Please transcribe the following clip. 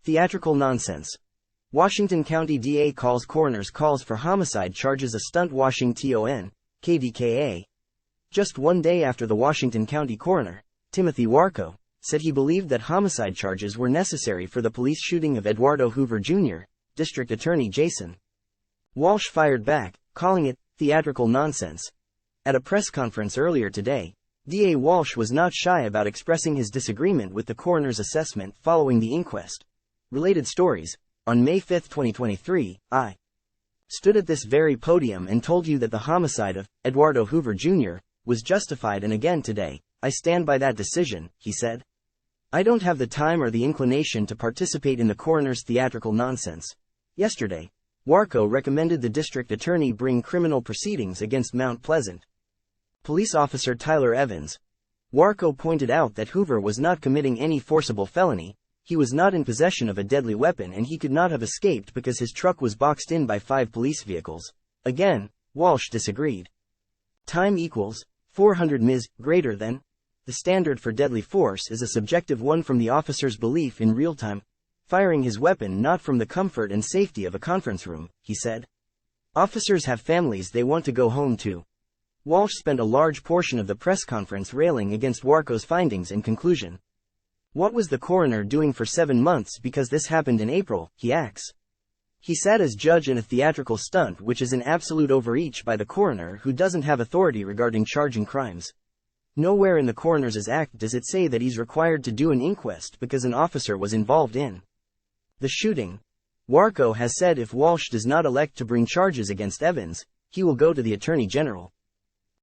Theatrical nonsense. Washington County DA calls coroners calls for homicide charges a stunt. Washington, KDKA. Just one day after the Washington County Coroner, Timothy Warco, said he believed that homicide charges were necessary for the police shooting of Eduardo Hoover Jr., District Attorney Jason Walsh fired back, calling it theatrical nonsense. At a press conference earlier today, DA Walsh was not shy about expressing his disagreement with the coroner's assessment following the inquest. Related stories. On May 5, 2023, I stood at this very podium and told you that the homicide of Eduardo Hoover Jr. was justified, and again today, I stand by that decision, he said. I don't have the time or the inclination to participate in the coroner's theatrical nonsense. Yesterday, Warco recommended the district attorney bring criminal proceedings against Mount Pleasant police officer Tyler Evans. Warco pointed out that Hoover was not committing any forcible felony, he was not in possession of a deadly weapon, and he could not have escaped because his truck was boxed in by 5 police vehicles. Again, Walsh disagreed. Time equals 400 ms. greater than. The standard for deadly force is a subjective one from the officer's belief in real time, firing his weapon, not from the comfort and safety of a conference room, he said. Officers have families they want to go home to. Walsh spent a large portion of the press conference railing against Warco's findings and conclusion. What was the coroner doing for 7 months because this happened in April, he asks. He sat as judge in a theatrical stunt, which is an absolute overreach by the coroner, who doesn't have authority regarding charging crimes. Nowhere in the Coroner's Act does it say that he's required to do an inquest because an officer was involved in the shooting. Warco has said if Walsh does not elect to bring charges against Evans, he will go to the Attorney General.